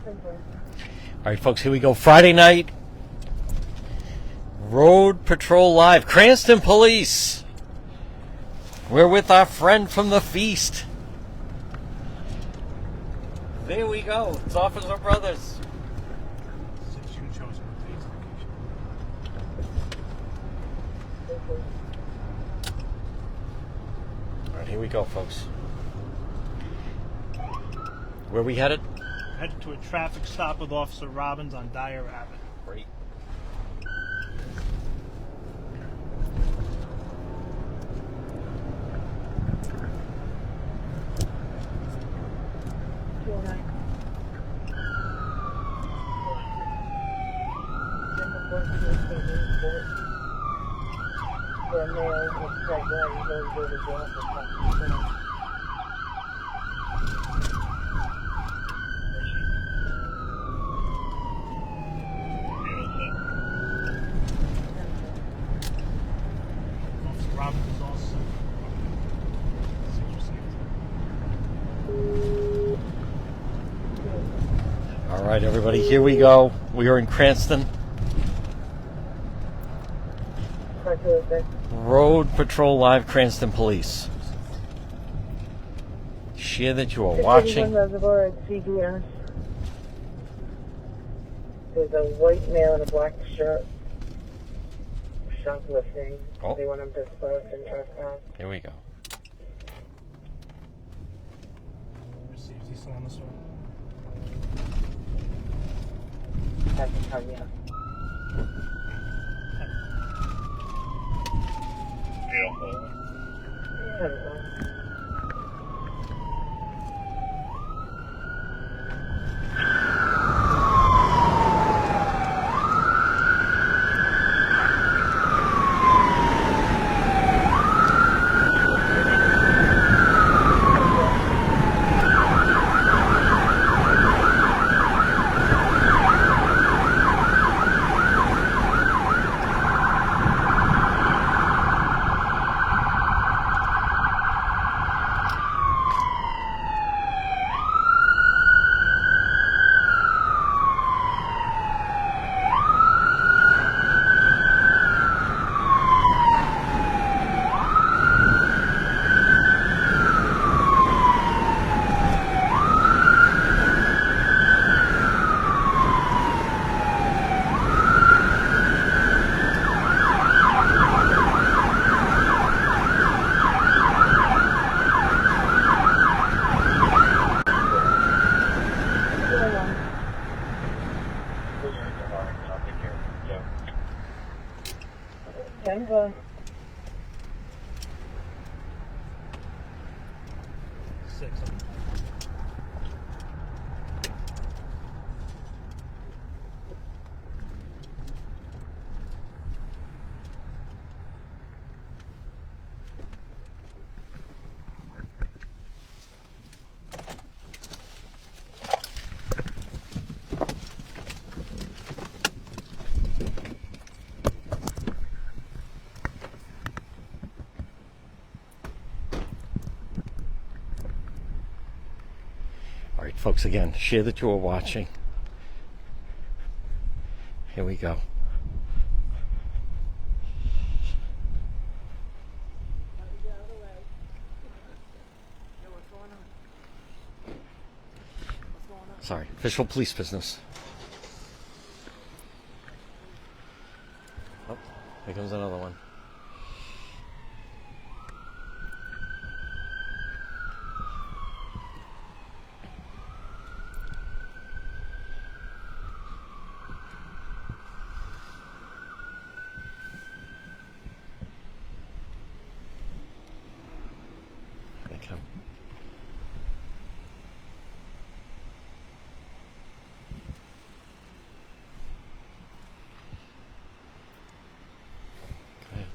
All right, folks, here we go. Friday night, Rhode Patrol Live, Cranston Police. We're with our friend from the feast. There we go. It's Officer Brothers. All right, here we go, folks. Where we headed? Headed to a traffic stop with Officer Robbins on Dyer Avenue. Great. All right, everybody, here we go. We are in Cranston. Rhode Patrol Live, Cranston Police. Share that you are watching. Reservoir at CBS. There's a white male in a black shirt. Shoplifting. Oh. They want him disposed and trespass. Here we go. Is he still on the store? I can tell you. Denver. Six. All right, folks, again, share that you are watching. Here we go. Sorry, official police business. Oh, here comes another one. Okay. Go ahead.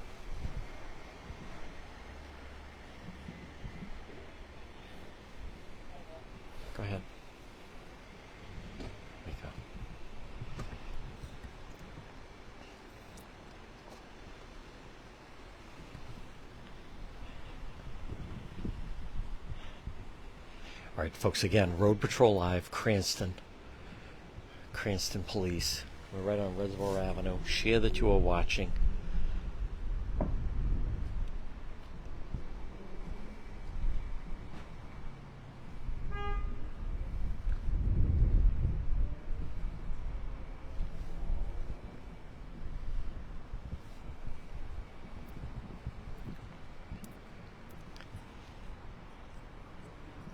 Go ahead. There you go. All right, folks, again, Rhode Patrol Live, Cranston. Cranston Police. We're right on Reservoir Avenue. Share that you are watching.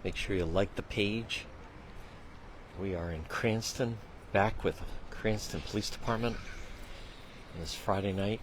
Make sure you like the page. We are in Cranston, back with Cranston Police Department on this Friday night.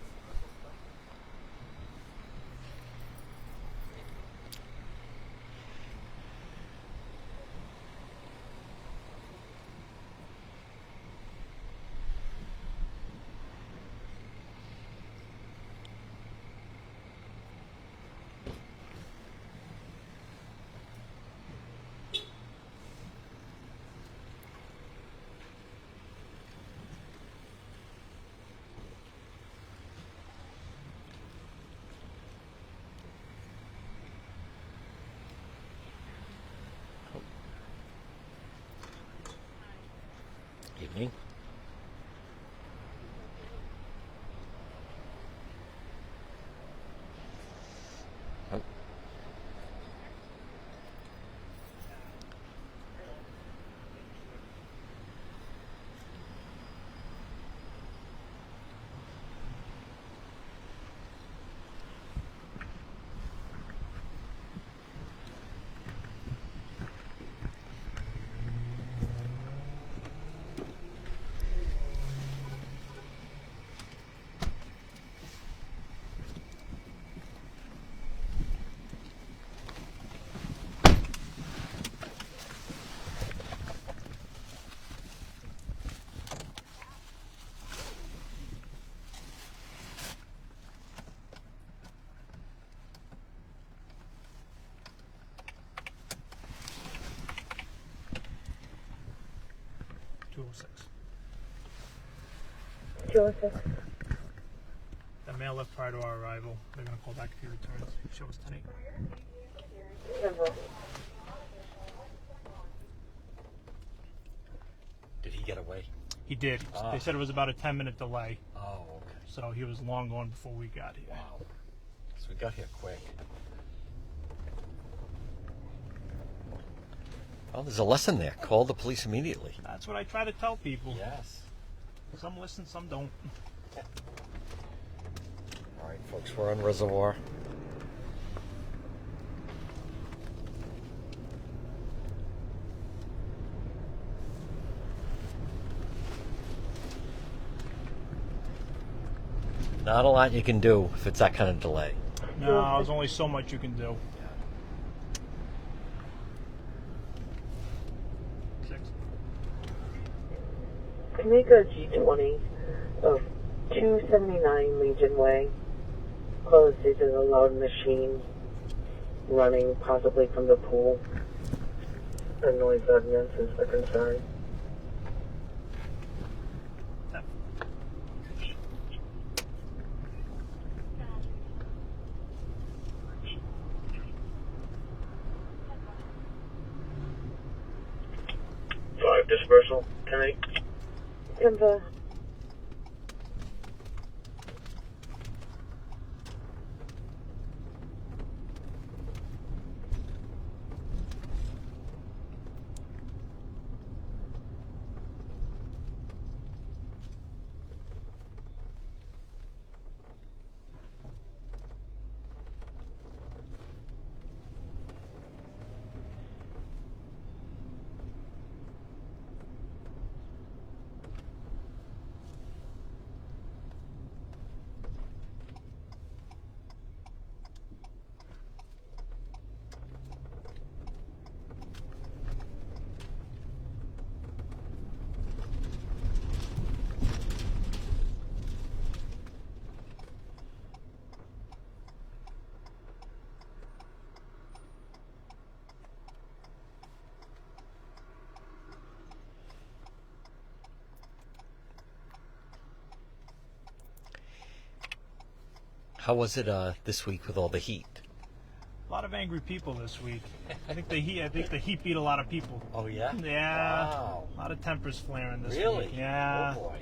Evening. Oh. Joseph. The mail left prior to our arrival. They're going to call back if he returns. Show us tonight. Simple. Did he get away? He did. They said it was about a 10-minute delay, Oh, okay. so he was long gone before we got here. Wow. So we got here quick. Oh, there's a lesson there. Call the police immediately. That's what I try to tell people. Yes. Some listen, some don't. All right, folks, we're on Reservoir. Not a lot you can do if it's that kind of delay. No, there's only so much you can do. Tamika G20 of 279 Legion Way. Closed due to the loud machine running possibly from the pool. The noise ordinance is a concern. Dispersal tonight. Simba. How was it this week with all the heat? A lot of angry people this week. I think the heat beat a lot of people. Oh yeah. Yeah. Wow. A lot of tempers flaring this Really? week. Yeah. Oh boy.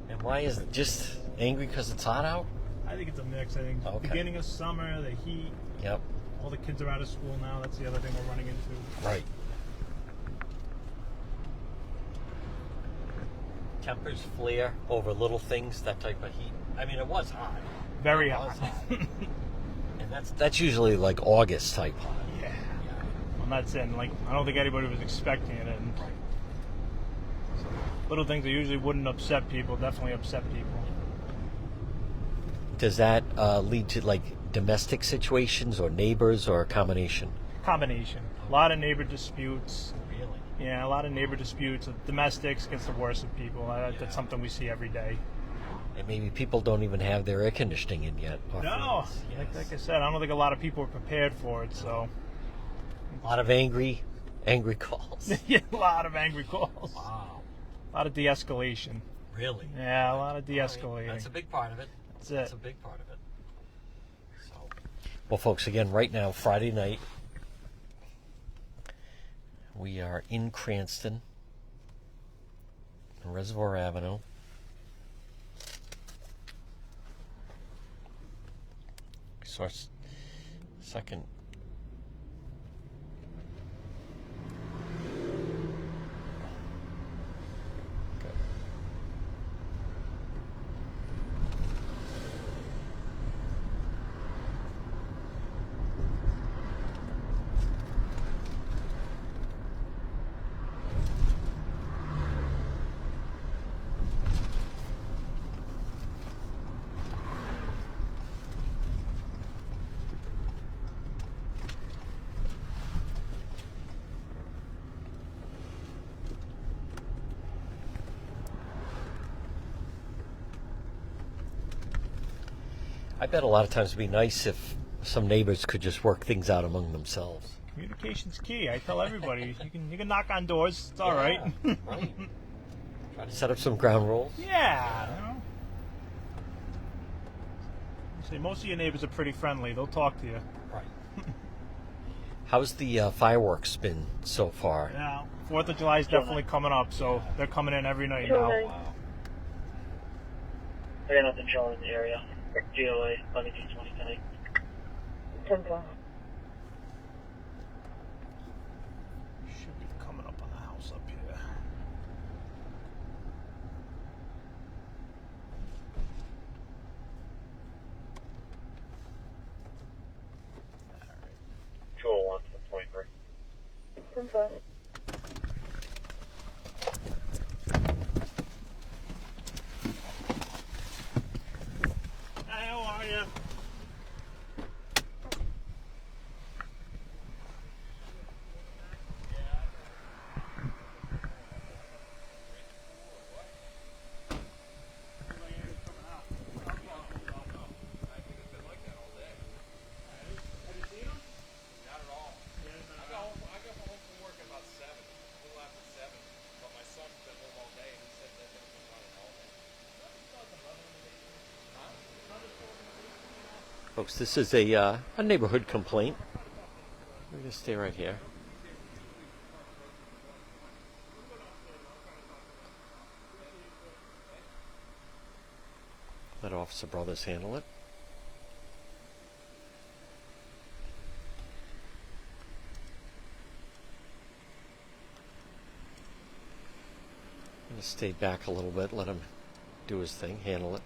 And why is it just angry because it's hot out? I think it's a mix. I think Okay. beginning of summer, the heat. Yep. All the kids are out of school now. That's the other thing we're running into. Right. Tempers flare over little things, that type of heat. I mean, it was hot. Very It hot. was hot. And that's usually like August type hot. Yeah. I'm not saying, like, I don't think anybody was expecting it. And little things that usually wouldn't upset people definitely upset people. Does that lead to like domestic situations or neighbors or a combination? Combination. A lot of neighbor disputes. Really? Yeah, a lot of neighbor disputes. Domestics gets the worst of people. That's something we see every day. And maybe people don't even have their air conditioning in yet. or No, fans. like I said, I don't think a lot of people are prepared for it. So, A lot of angry calls. yeah, a lot of angry calls. Wow. A lot of de-escalation. Really? Yeah, a lot of de-escalating. That's a big part of it. That's it. That's a big part of it. So, well, folks, again, right now, Friday night, we are in Cranston, on Reservoir Avenue. So our second. Good. I bet a lot of times it'd be nice if some neighbors could just work things out among themselves. Communication's key. I tell everybody, you can knock on doors. It's all right. Right. Try to set up some ground rules. Yeah. You know? You say most of your neighbors are pretty friendly. They'll talk to you. Right. How's the fireworks been so far? Yeah. 4th of July is definitely coming up, so they're coming in every night Sure. now. Wow. I got nothing showing in the area. GOA, Bunny G20 tonight. 10-4. Should be coming up on the house up here. All right. 201 to 23. 10-4. Hey, how are you? Folks, this is a neighborhood complaint. We're going to stay right here. Let Officer Brothers handle it. I'm going to stay back a little bit, let him do his thing, handle it.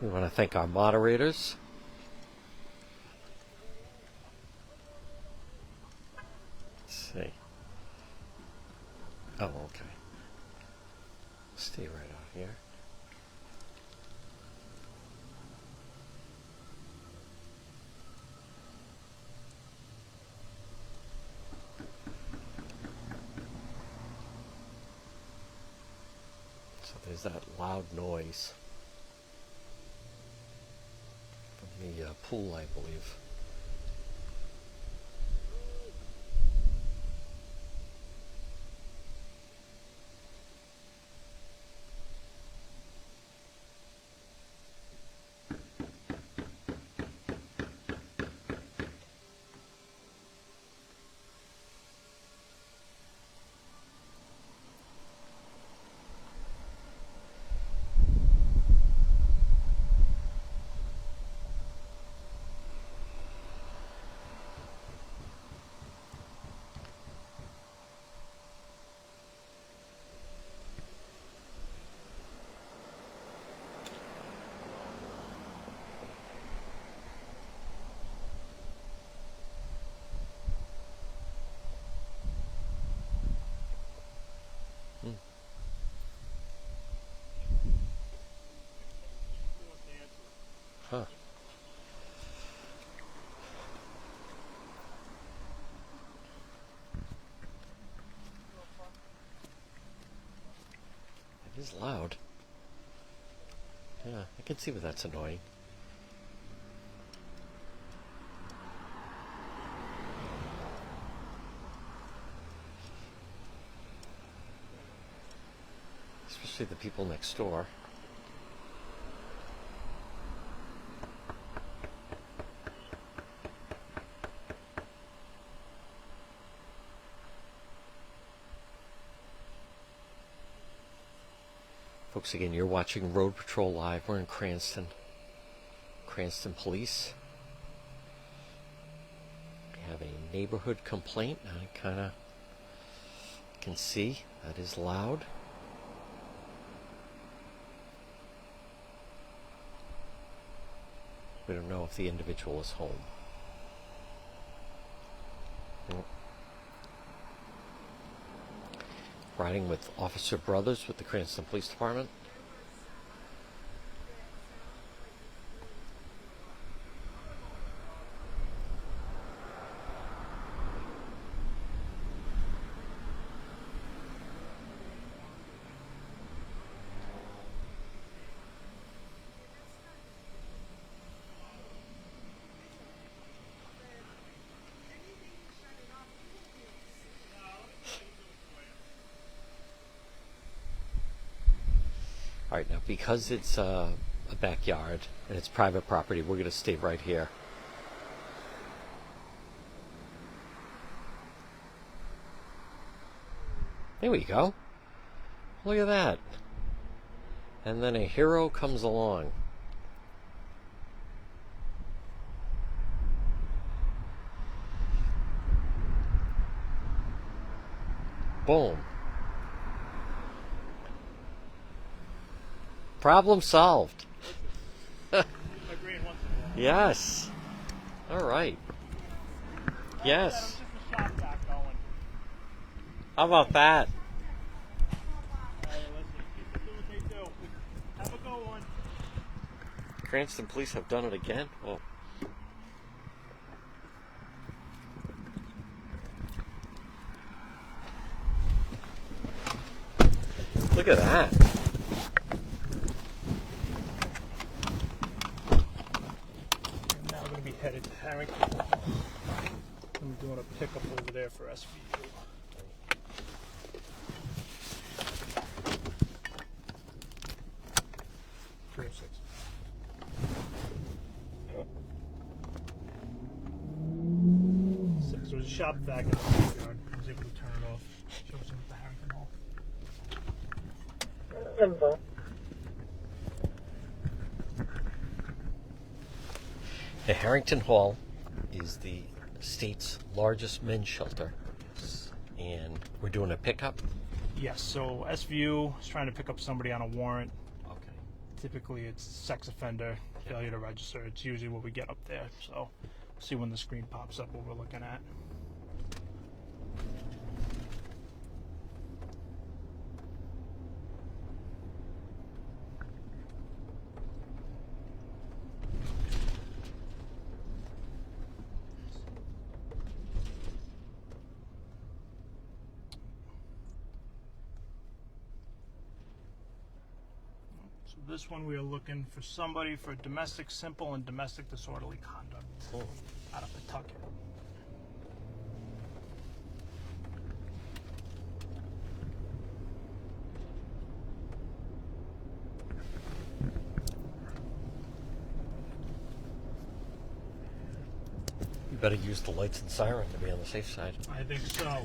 We want to thank our moderators. Let's see. Oh, okay. Stay right out here. So there's that loud noise. The pool, I believe. Huh. It is loud. Yeah, I can see where that's annoying. Especially the people next door. Folks, again, you're watching Rhode Patrol Live. We're in Cranston. Cranston Police. We have a neighborhood complaint. I kind of can see that is loud. We don't know if the individual is home. Riding with Officer Brothers with the Cranston Police Department. All right, now because it's a backyard and it's private property, we're going to stay right here. There we go. Look at that. And then a hero comes along. Boom. Problem solved. Yes. All right. Yes. How about that? Cranston Police have done it again. Oh. Look at that. Headed to Harrington. I'm doing a pickup over there for SVU. So there's a shop back in the backyard. I was able to turn it off. Shows him at the Harrington Hall. Info. The Harrington Hall is the state's largest men's shelter, and we're doing a pickup. Yes, so SVU is trying to pick up somebody on a warrant. Okay. Typically it's sex offender, failure to register. It's usually what we get up there. So see when the screen pops up what we're looking at. This one we are looking for somebody for domestic simple and domestic disorderly conduct out of Pawtucket. You better use the lights and siren to be on the safe side. I think so.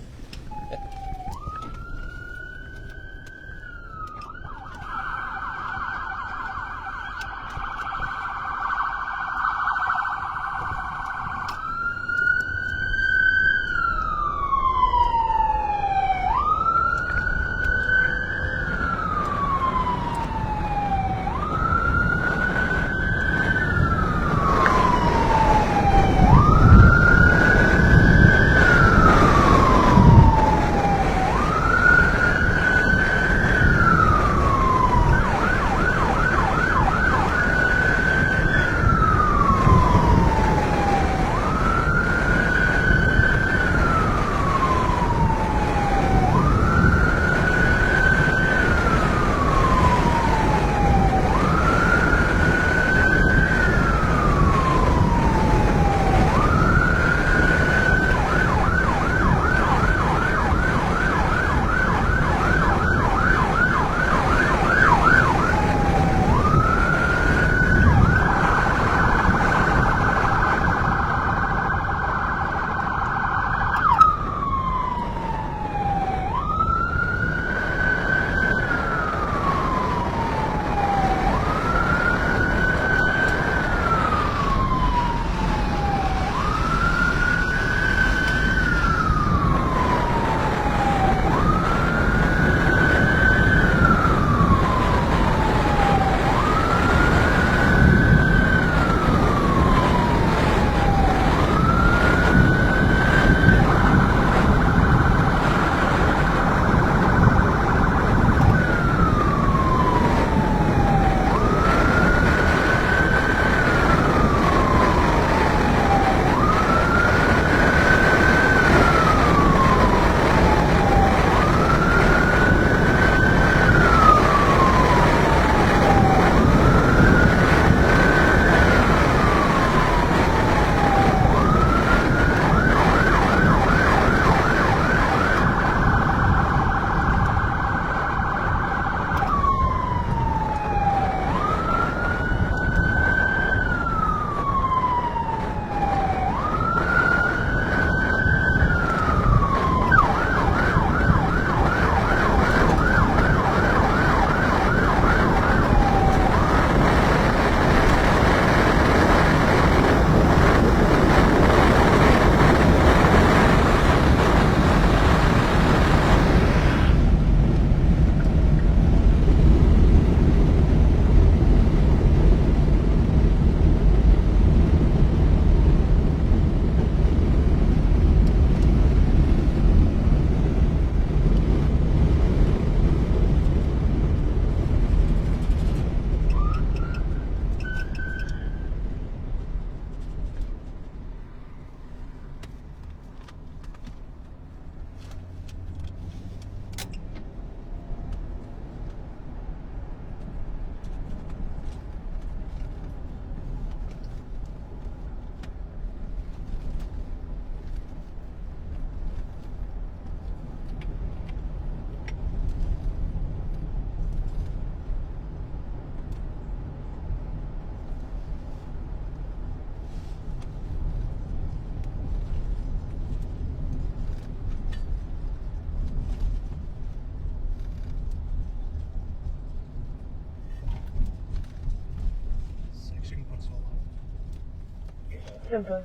Temple.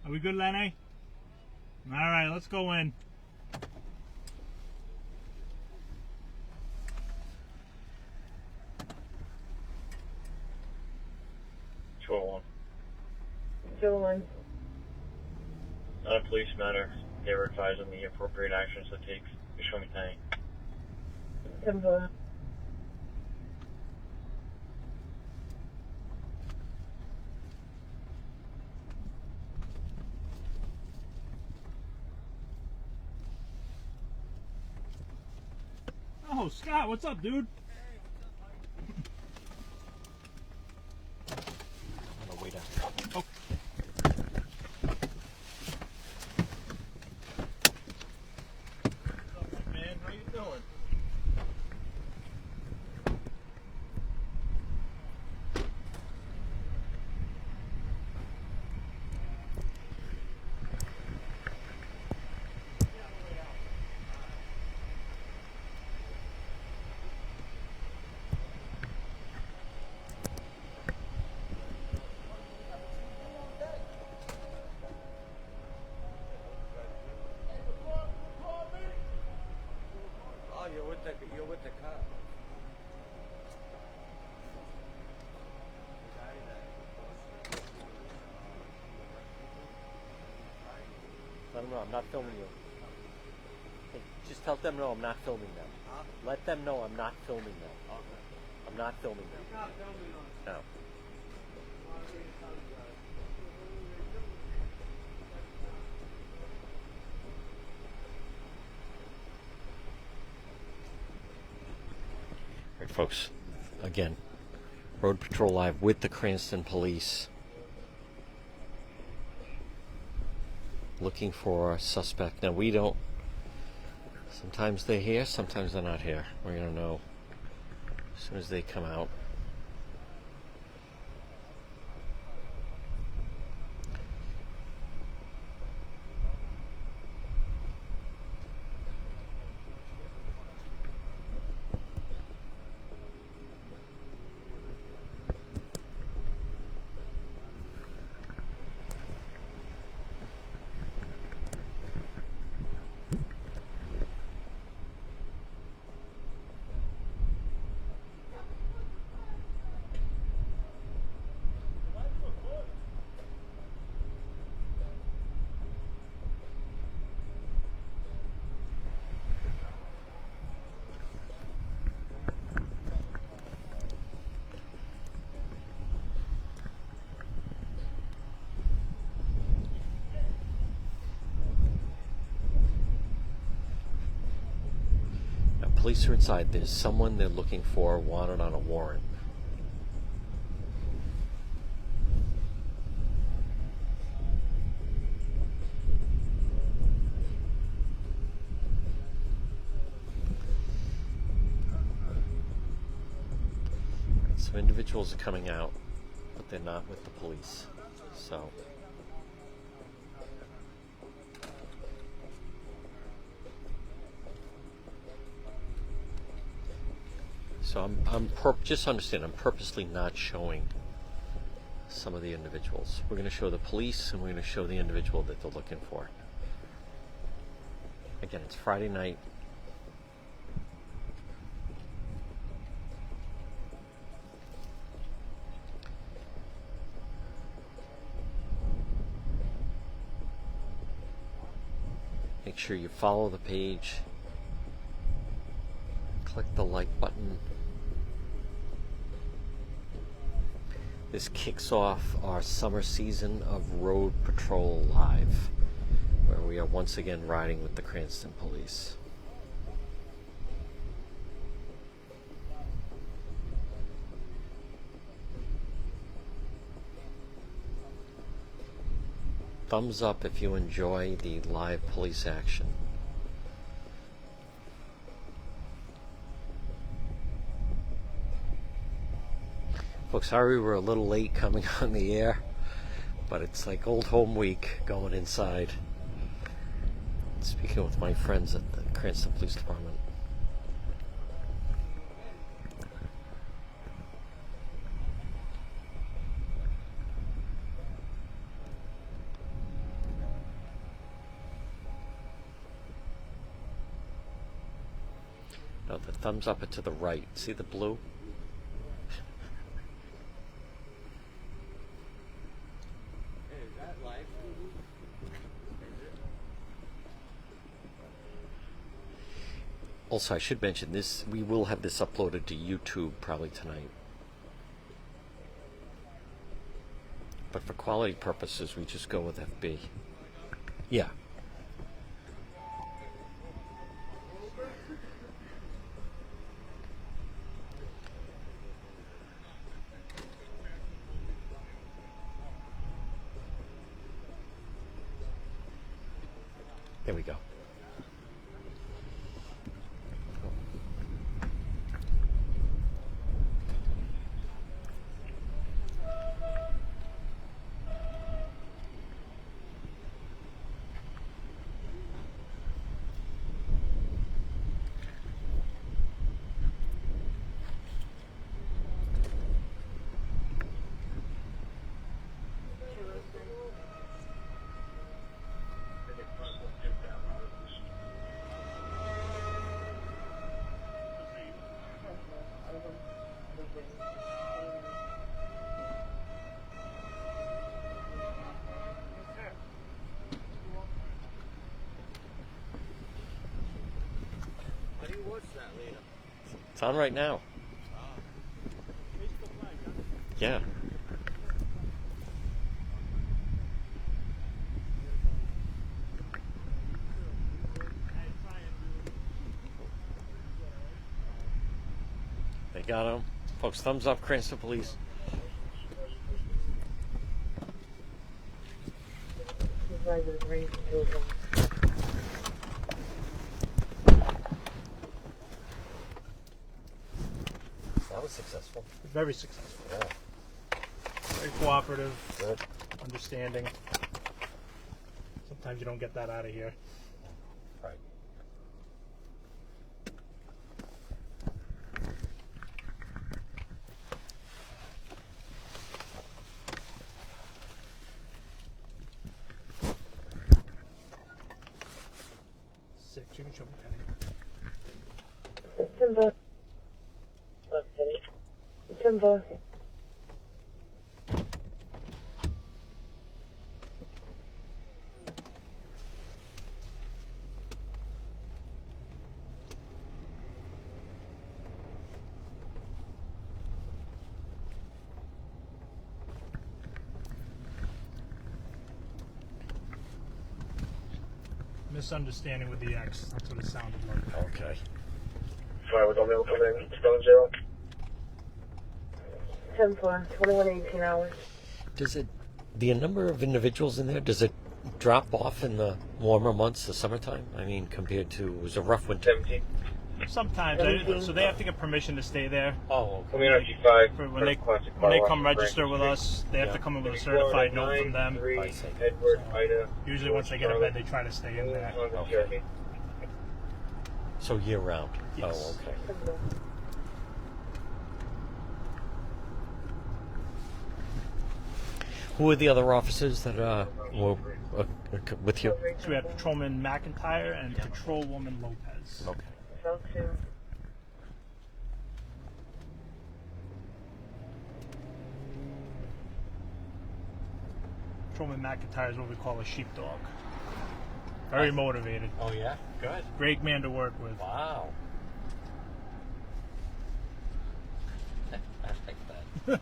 Are we good, Lenny? All right, let's go in. One. Joe 1. On a police matter, they were advised on the appropriate actions to take. Show me time. Temple. Oh, Scott, what's up, dude? On the way down. Oh. What's up, man? How you doing? Oh, you're with the cop. Let them know I'm not filming you. Hey, just tell them no, I'm not filming them. Huh? Let them know I'm not filming them. Okay. I'm not filming them. You're not filming them. No. All right, folks. Again, Rhode Patrol Live with the Cranston Police. Looking for a suspect. Now, we don't. Sometimes they're here, sometimes they're not here. We're going to know as soon as they come out. Police are inside. There's someone they're looking for, wanted on a warrant. Some individuals are coming out, but they're not with the police. So just understand, I'm purposely not showing some of the individuals. We're going to show the police and we're going to show the individual that they're looking for. Again, it's Friday night. Make sure you follow the page. Click the like button. This kicks off our summer season of Rhode Patrol Live, where we are once again riding with the Cranston Police. Thumbs up if you enjoy the live police action. Folks, sorry we're a little late coming on the air, but it's like old home week going inside. Speaking with my friends at the Cranston Police Department. No, the thumbs up are to the right. See the blue? Also, I should mention this, we will have this uploaded to YouTube probably tonight. But for quality purposes, we just go with FB. Yeah. There we go. It's on right now. Yeah. They got him. Folks, thumbs up, Cranston Police. That was successful. Very successful. Yeah. Very cooperative. Good. Understanding. Sometimes you don't get that out of here. Right. Six. You can show me Penny. Timber. Timber. Misunderstanding with the X. That's what it sounded like. Okay. Fire with O'Neill coming in, Stone Zero. 10-4, 21-18 hours. Does it, the number of individuals in there, does it drop off in the warmer months, the summertime? I mean, compared to, it was a rough winter. 17. Sometimes, so they have to get permission to stay there. Oh, Coming in on G5. For When when they come register with us, they have to come in with a certified note from them. I see. Edward, Ida. Usually, once they get a bed, they try to stay in there. Okay. So year round? Yes. Oh, okay. Timber. Who are the other officers that were with you? So we had Patrolman McIntyre and Patrolwoman Lopez. Okay. South 2. Patrolman McIntyre is what we call a sheepdog. Very motivated. Oh, yeah? Good. Great man to work with. Wow. I like that.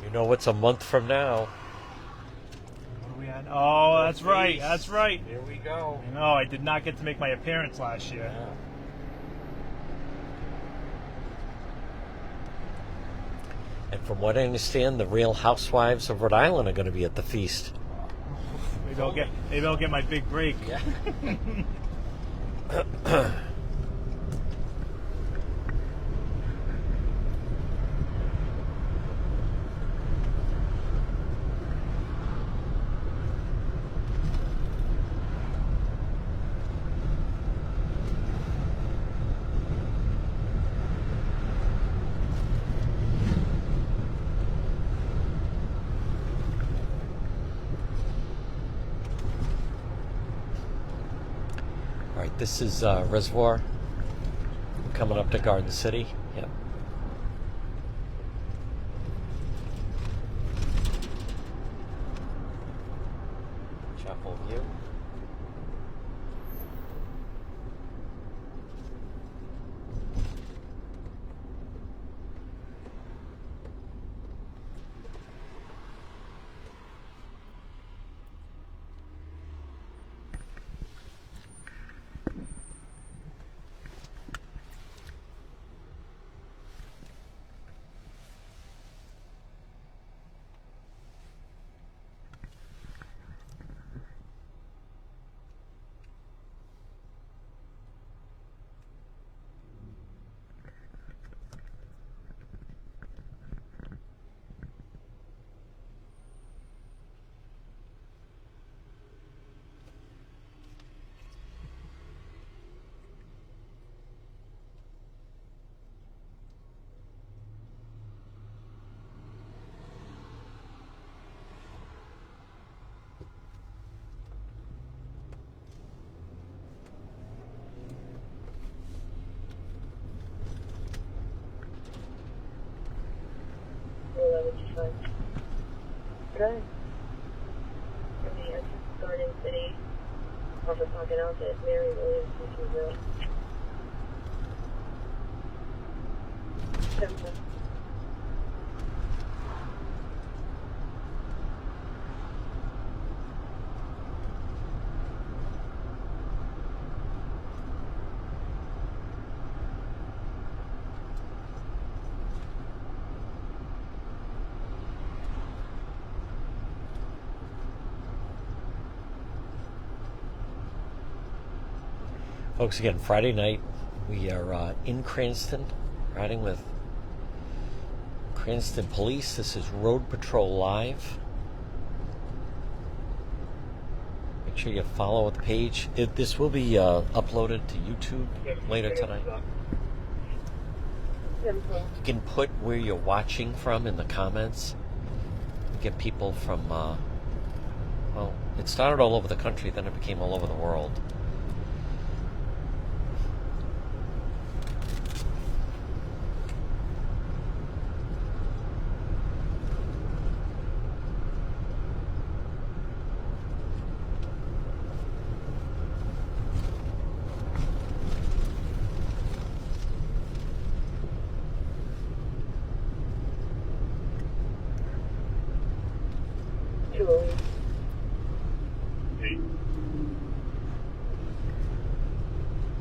You know what's a month from now? What are we at? Oh, that's right. That's right. Here we go. I know, I did not get to make my appearance last year. Yeah. And from what I understand, the Real Housewives of Rhode Island are going to be at the feast. Maybe I'll get my big break. Yeah. This is Reservoir coming up to Garden City. Yep. Chapel View. Okay. From the entrance to Garden City, office talking out at Mary Williams, Teaching Temple. Folks, again, Friday night, we are in Cranston, riding with Cranston Police. This is Rhode Patrol Live. Make sure you follow the page. This will be uploaded to YouTube later tonight. You can put where you're watching from in the comments. Get people from, well, it started all over the country, then it became all over the world.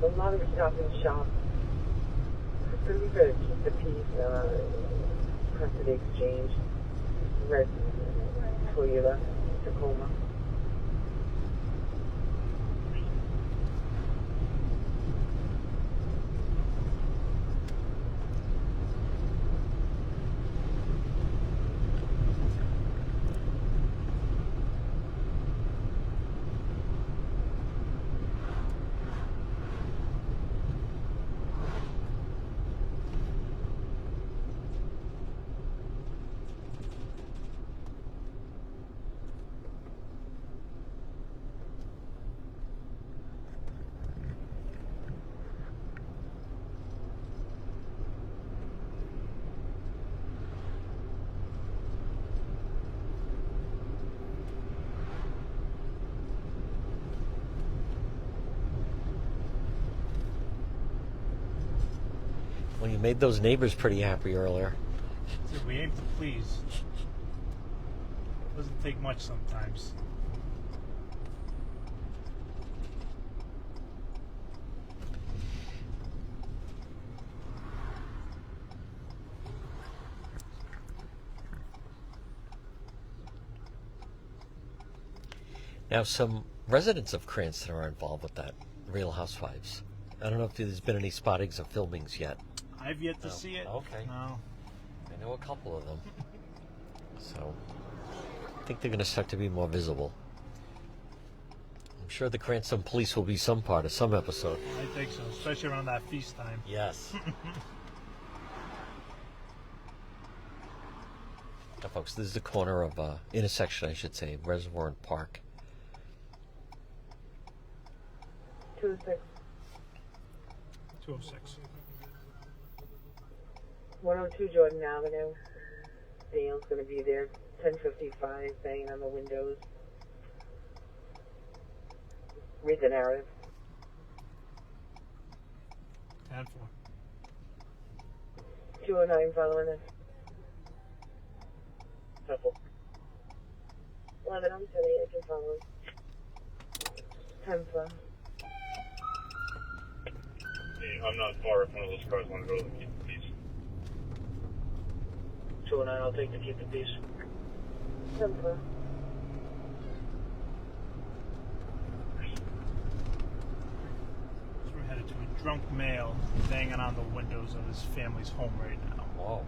A lot of stop and shop. Pretty good. Keep the peace. Press the exchange. Red Toyota Tacoma. Well, you made those neighbors pretty happy earlier. Dude, we aim to please. Doesn't take much sometimes. Now, some residents of Cranston are involved with that Real Housewives. I don't know if there's been any spottings or filmings yet. I've yet to see it. Okay. No. I know a couple of them. So, I think they're going to start to be more visible. I'm sure the Cranston Police will be some part of some episode. I think so, especially around that feast time. Yes. Now, folks, this is the corner of intersection, I should say, Reservoir and Park. 26. 206. 102 Jordan Avenue. Dale's gonna be there. 10:55, banging on the windows. Read the narrative. 10-4. 209 following us. Couple. 11 on 78, I can follow. 10-4. Hey, I'm not far if one of those cars want to go to the Keep the Peace. 209, I'll take the Keep the Peace. 10-4. So we're headed to a drunk male banging on the windows of his family's home right now. Whoa.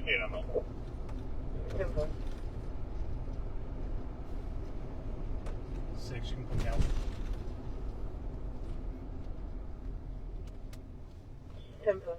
Yeah, I'm up. 10-4. 6, you can put me out. 10-4.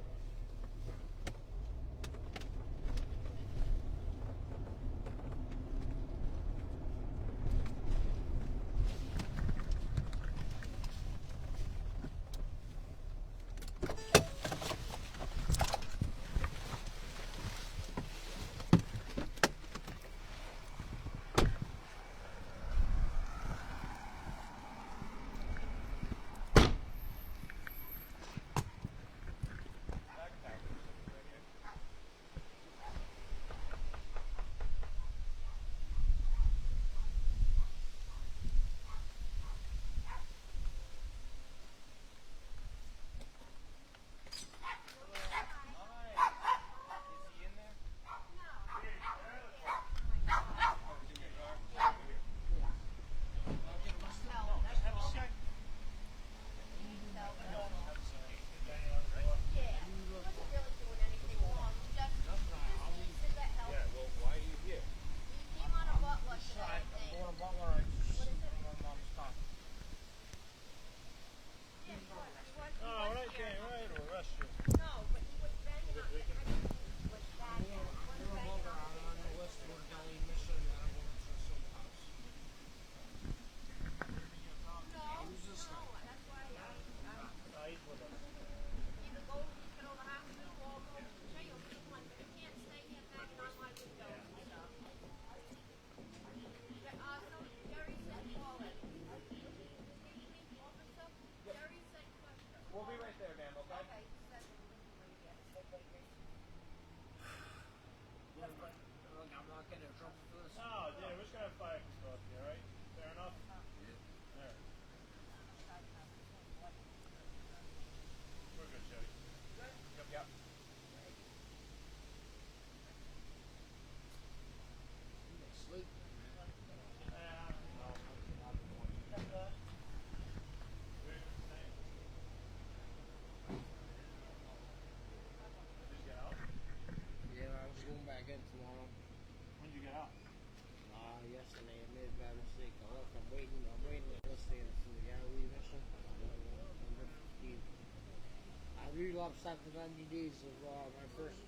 really love after 90 days of my first.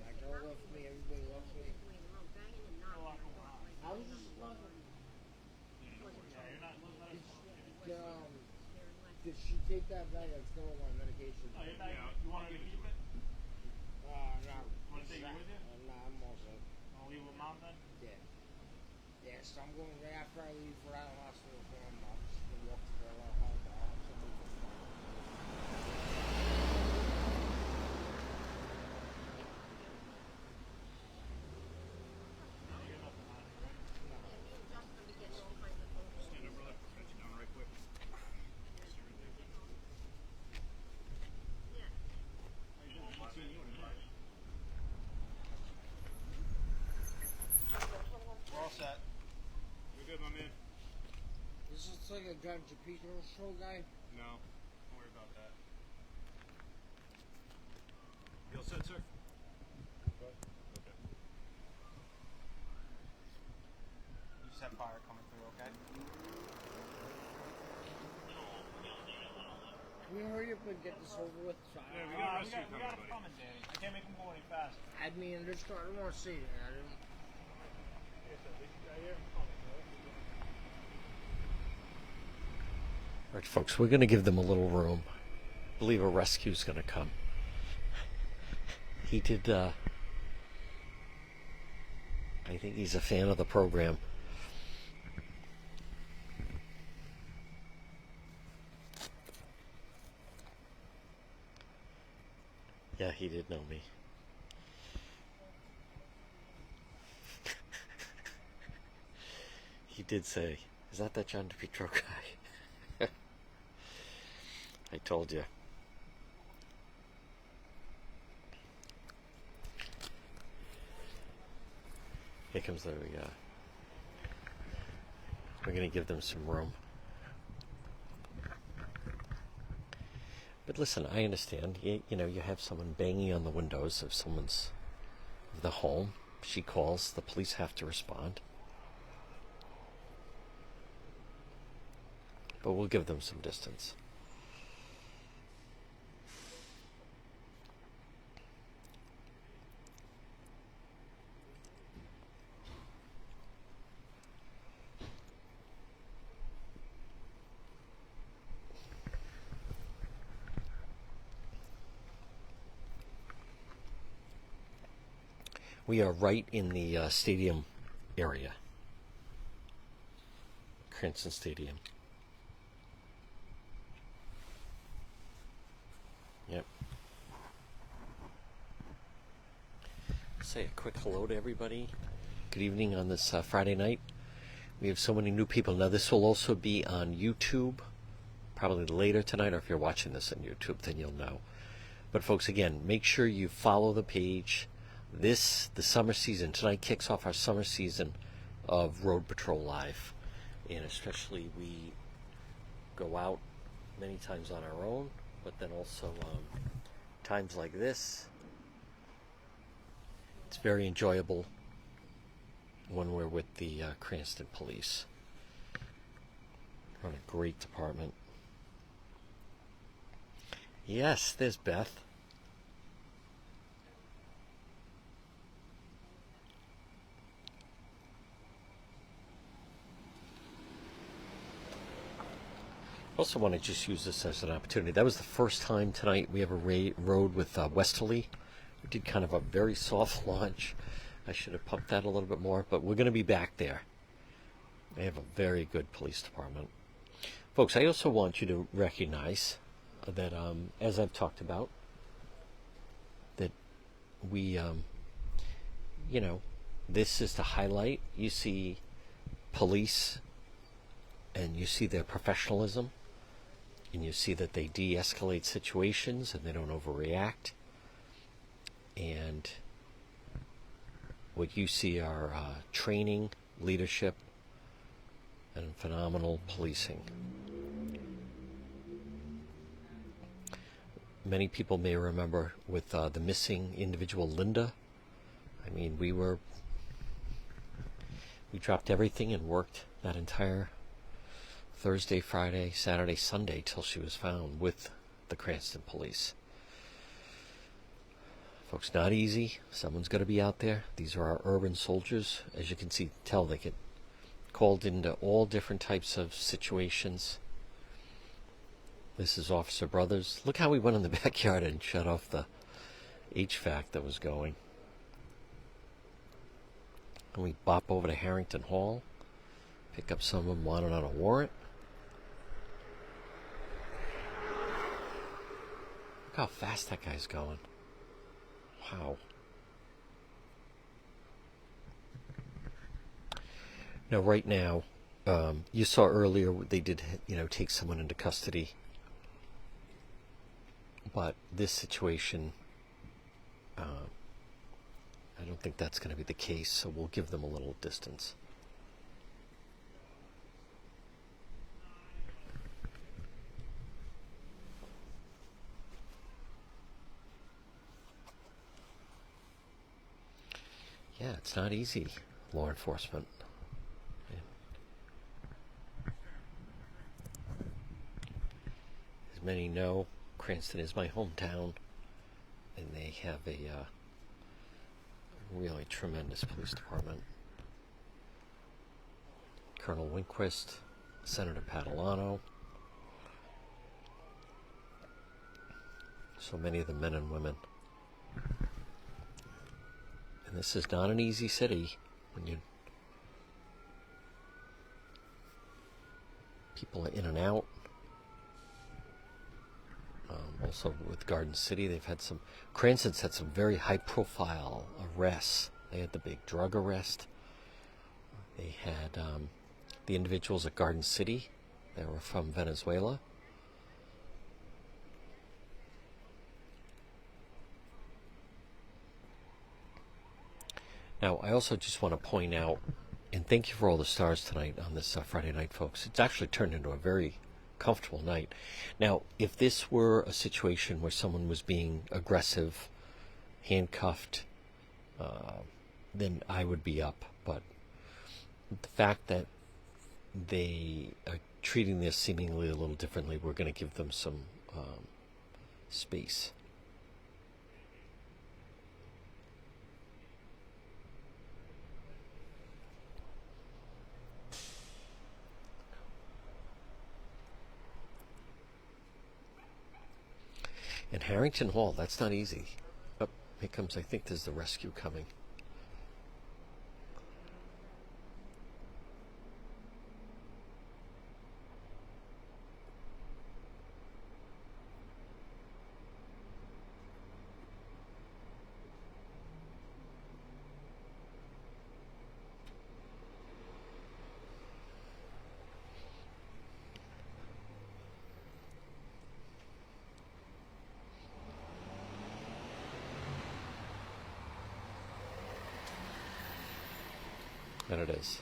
My girl loves me, everybody loves me. I was just loving. Did she take that back? I'm still on my medication. Oh, you're not, you want to keep it? No. Want to take it with you? Nah, I'm all set. Want to leave with mom then? Yeah. Yeah, so I'm going right after I leave for that hospital for him. I'm just going to walk to the looks like a John Chapito show guy. No, don't worry about that. You all set, sir? Okay. You just have fire coming through, okay? Can we hurry up and get this over with? So Yeah, we We got got, rescue we got coming, them coming, Danny. I can't make them go any faster. I mean, they're starting to want to see it. I didn't. All right, folks, we're going to give them a little room. I believe a rescue's going to come. He did, I think he's a fan of the program. Yeah, he did know me. He did say, "Is that John DePietro guy?" I told you. Here comes the. We're gonna give them some room. But listen, I understand. You know, you have someone banging on the windows of the home. She calls. The police have to respond. But we'll give them some distance. We are right in the stadium area. Cranston Stadium. Yep. Say a quick hello to everybody. Good evening on this Friday night. We have so many new people. Now this will also be on YouTube, probably later tonight, or if you're watching this on YouTube, then you'll know. But folks, again, make sure you follow the page. The summer season, tonight kicks off our summer season of Rhode Patrol Live. And especially we go out many times on our own, but then also times like this. It's very enjoyable when we're with the Cranston Police. Run a great department. Yes, there's Beth. I also want to just use this as an opportunity. That was the first time tonight we ever rode with Westerly. We did kind of a very soft launch. I should have pumped that a little bit more, but we're going to be back there. They have a very good police department. Folks, I also want you to recognize that, as I've talked about, that we, this is the highlight. You see police and you see their professionalism. And you see that they de-escalate situations and they don't overreact. And what you see are training, leadership, and phenomenal policing. Many people may remember with the missing individual, Linda. I mean, we dropped everything and worked that entire Thursday, Friday, Saturday, Sunday till she was found with the Cranston Police. Folks, not easy. Someone's got to be out there. These are our urban soldiers. As you can tell, they get called into all different types of situations. This is Officer Brothers. Look how we went in the backyard and shut off the HVAC that was going. And we bop over to Harrington Hall, pick up someone wanted on a warrant. Look how fast that guy's going. Wow. Now, right now, you saw earlier they did, take someone into custody. But this situation, I don't think that's going to be the case, so we'll give them a little distance. It's not easy, law enforcement. As many know, Cranston is my hometown, and they have a really tremendous police department. Colonel Winquist, Senator Padalano, so many of the men and women. And this is not an easy city when people are in and out. Also with Garden City, Cranston's had some very high-profile arrests. They had the big drug arrest. They had the individuals at Garden City. They were from Venezuela. Now, I also just want to point out, and thank you for all the stars tonight on this Friday night, folks. It's actually turned into a very comfortable night. Now, if this were a situation where someone was being aggressive, handcuffed, then I would be up. But the fact that they are treating this seemingly a little differently, we're going to give them some space. And Harrington Hall, that's not easy. Oh, here comes, I think there's the rescue coming. And it is.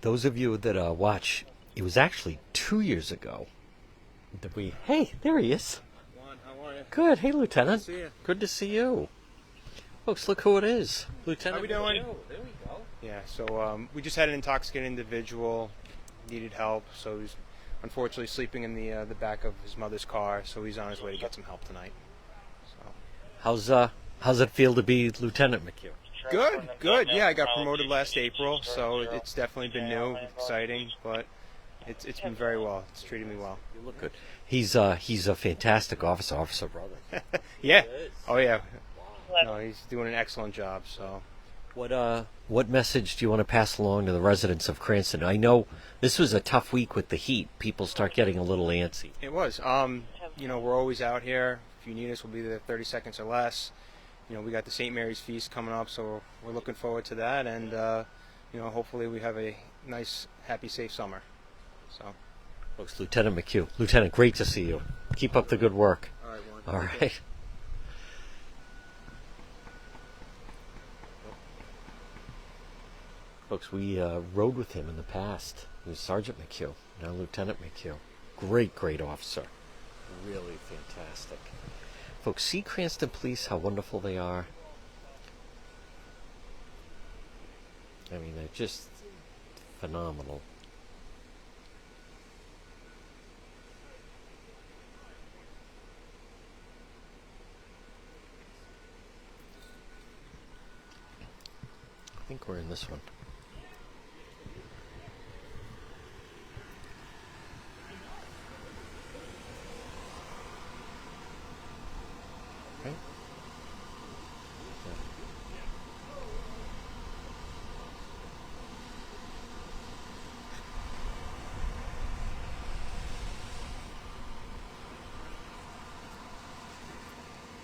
Those of you that watch, it was actually 2 years ago that we... Hey, there he is. Juan, how are you? Good. Hey, Lieutenant. Good to see you. Good to see you. Folks, look who it is. Lieutenant. How we doing? There we go. Yeah, so we just had an intoxicated individual, needed help, so he's unfortunately sleeping in the back of his mother's car, so he's on his way to get some help tonight. So. How's it feel to be Lieutenant McHugh? Good. Yeah, I got promoted last April, so it's definitely been new, exciting, but it's been very well. It's treated me well. You look good. He's a fantastic officer, brother. Yeah. Oh yeah. No, he's doing an excellent job. So. What message do you want to pass along to the residents of Cranston? I know this was a tough week with the heat. People start getting a little antsy. It was. We're always out here. If you need us, we'll be there 30 seconds or less. We got the St. Mary's Feast coming up, so we're looking forward to that, and hopefully we have a nice, happy, safe summer. So. Folks, Lieutenant McHugh. Lieutenant, great to see you. Keep up the good work. All right, Warren. All right. Folks, we rode with him in the past. He was Sergeant McHugh, now Lieutenant McHugh. Great, great officer. Really fantastic. Folks, see Cranston Police, how wonderful they are. I mean, they're just phenomenal. I think we're in this one. Right? Yeah.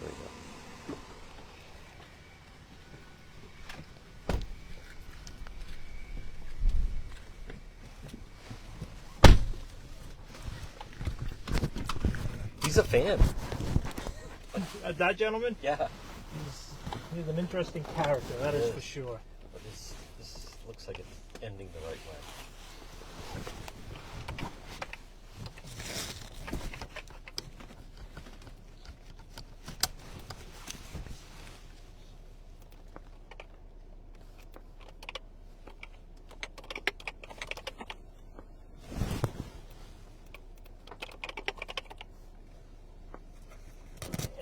There we go. He's a fan. That gentleman? Yeah. He's an interesting character, that is for sure. But this looks like it's ending the right way.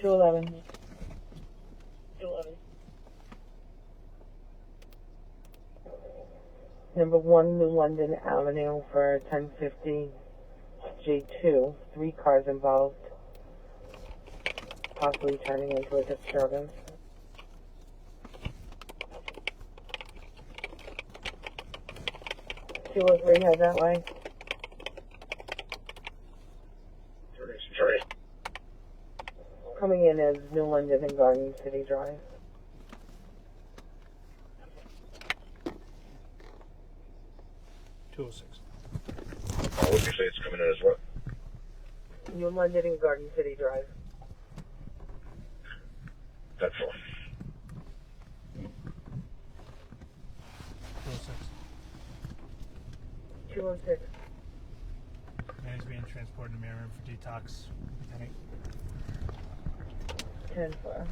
211. 211. Number 1 New London Avenue for 1050 J2. 3 cars involved. Possibly turning into a disturbance. Two or three head that way. Coming in as New London and Garden City Drive. Oh 6. What would you say it's coming in as what? New London and Garden City Drive. That's all. 206. 206. Man is being transported to Marion for detox. Lieutenant. 10-4.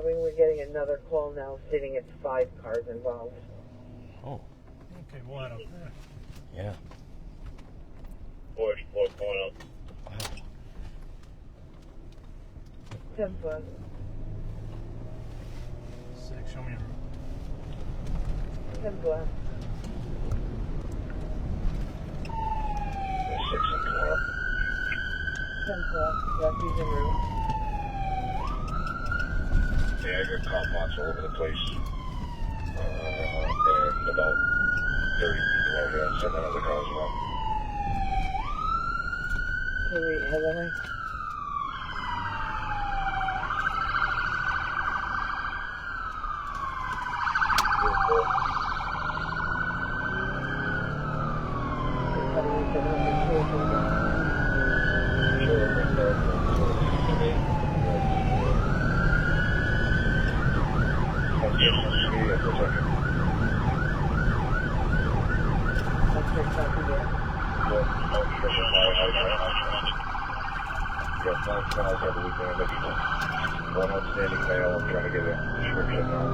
We're getting another call now, stating it's 5 cars involved. Oh. Okay, we'll head up there. Yeah. Boys, pulling up. Wow. 10-4. 6, show me a route. 10-4. 6 and 12. 10-4. Refuge en route. Yeah, I got cop lots all over the place. And about 30 people over there, sending other cars around. Can we head that way? One outstanding mail, I'm trying to get a description now.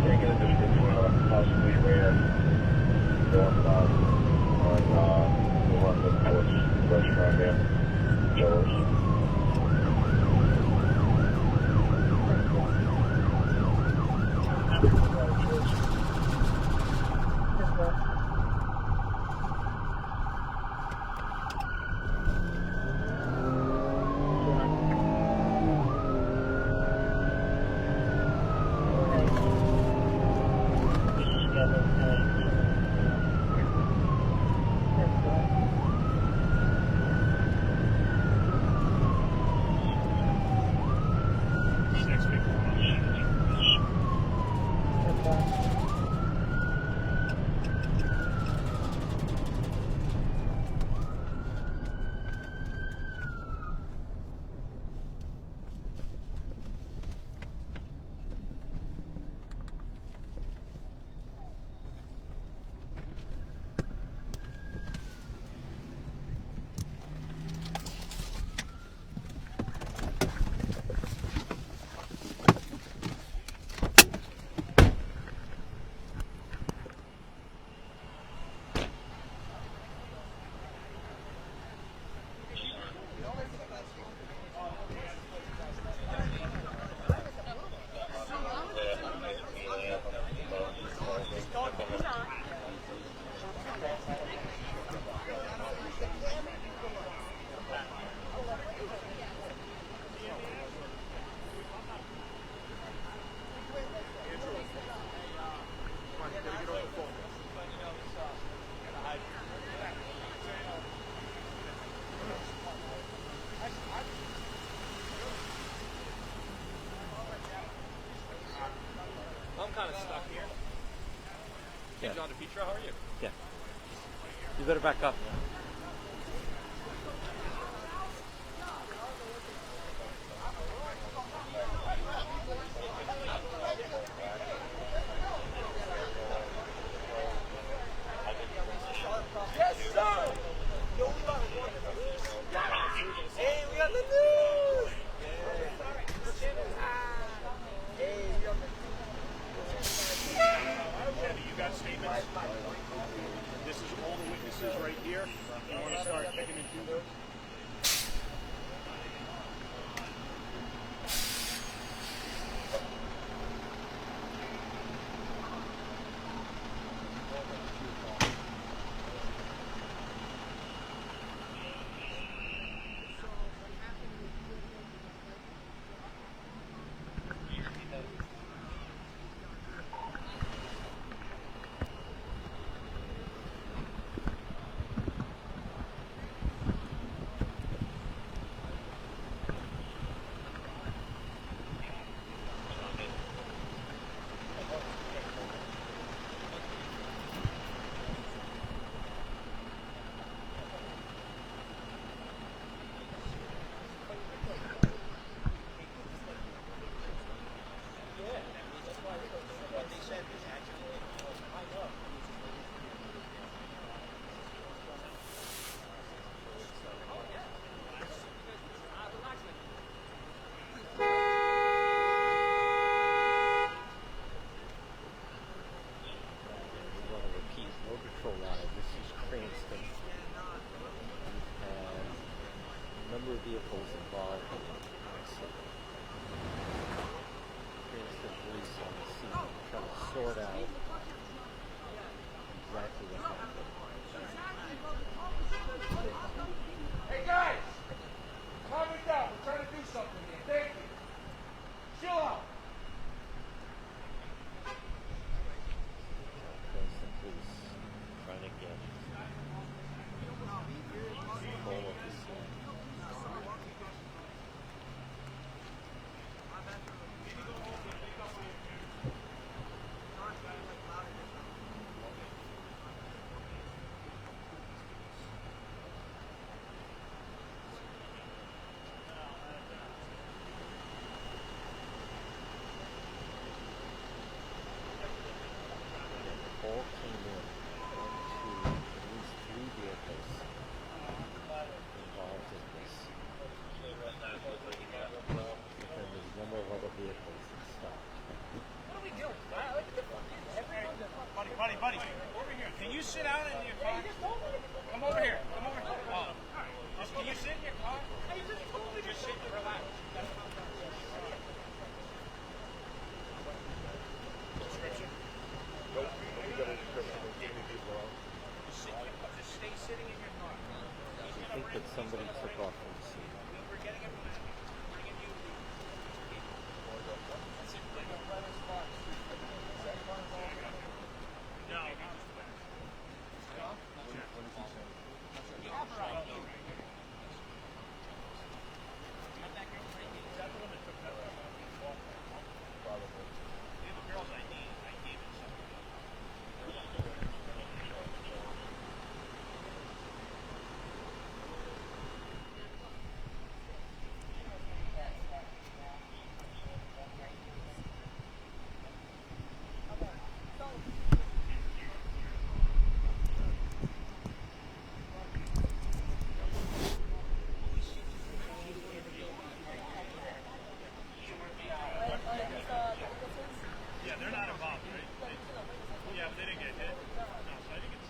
Taking a description on possibly ran northbound on the Rhode Patrol restaurant there, Joe's. Yeah. John DePietro, how are you? Yeah. You better back up. Yes, sir! Hey, we got the news! Kevin, you got statements? This is all the witnesses right here. You want to start picking and choosing? We want to repeat Rhode Patrol live. This is Cranston. We've had a number of vehicles involved in an accident. Cranston police on the scene trying to sort out exactly what happened. Hey, guys! Calm it down. We're trying to do something here. Thank you. Chill out. Cranston police trying to get control of the scene. All came in onto at least 3 vehicles involved in this. And there's a number of other vehicles that stopped. Buddy, over here. Can you sit down in your car? Come over here. Come over here. Can you sit in your car? Just sit and relax. Description? Nope. We got a description of any people out. Just stay sitting in your car. I think that somebody took off from the scene. We're getting him. Bringing you. No. Yeah, they're not involved, right? Yeah, but they didn't get hit. No, so I think it's...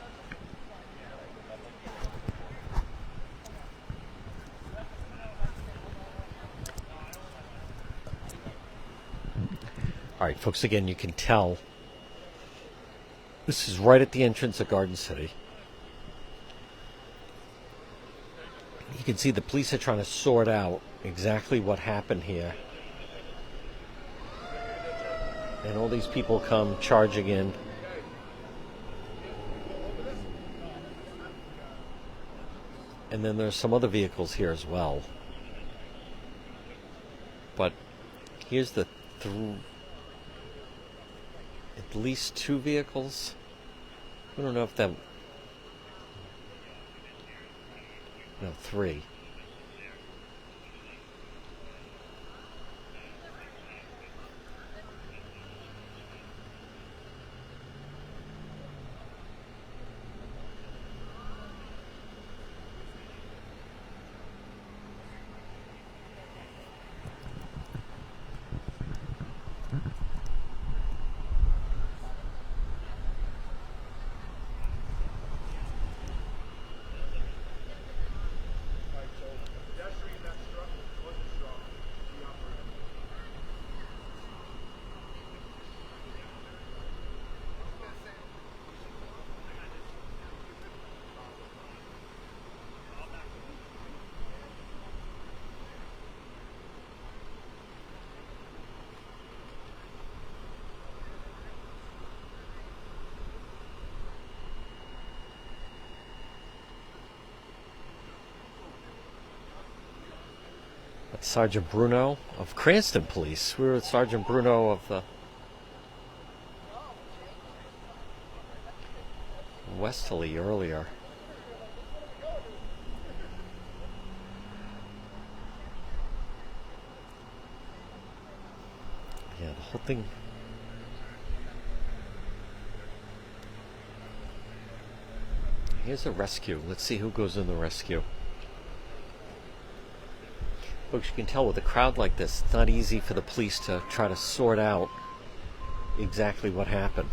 All right, folks, again, you can tell this is right at the entrance of Garden City. You can see the police are trying to sort out exactly what happened here. And all these people come charging in. And then there's some other vehicles here as well. But here's the at least 2 vehicles. We don't know if that... No, 3. That's Sergeant Bruno of Cranston Police. We were with Sergeant Bruno of the Westerly earlier. Yeah, the whole thing. Here's a rescue. Let's see who goes in the rescue. Folks, you can tell with a crowd like this, it's not easy for the police to try to sort out exactly what happened.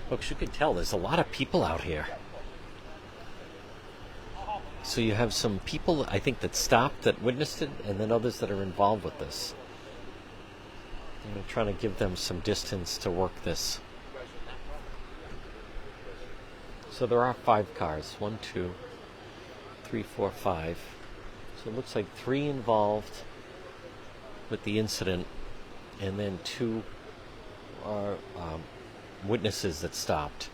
Folks, you can tell there's a lot of people out here. So you have some people, I think, that stopped, that witnessed it, and then others that are involved with this. I'm trying to give them some distance to work this. So there are 5 cars. 1, 2, 3, 4, 5. So it looks like 3 involved with the incident, and then 2 are witnesses that stopped.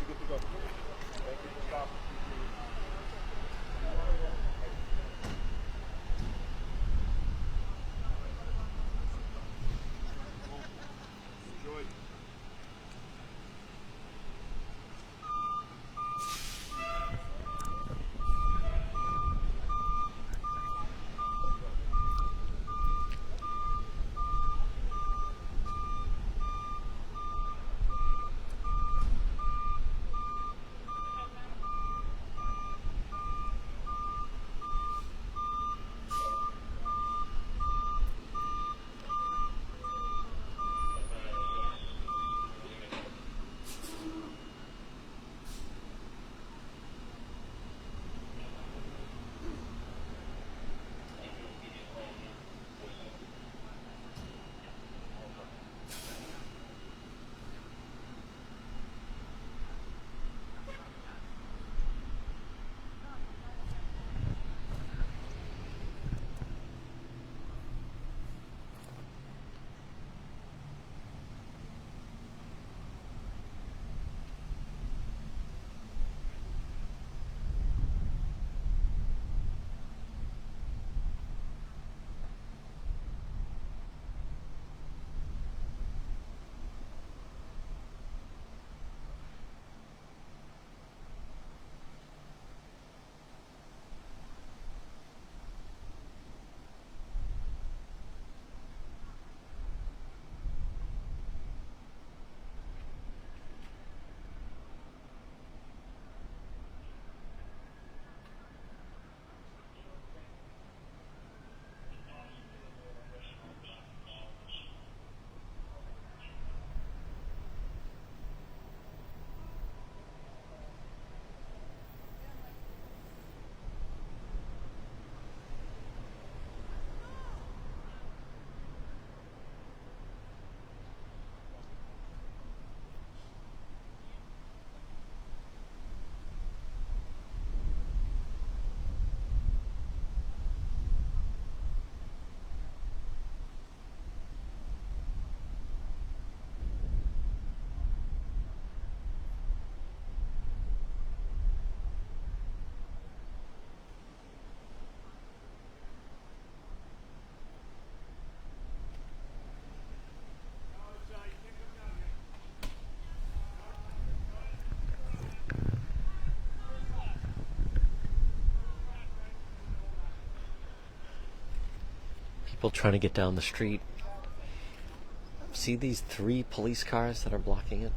good to go. Thank you for stopping. Enjoy. People trying to get down the street. See these 3 police cars that are blocking it?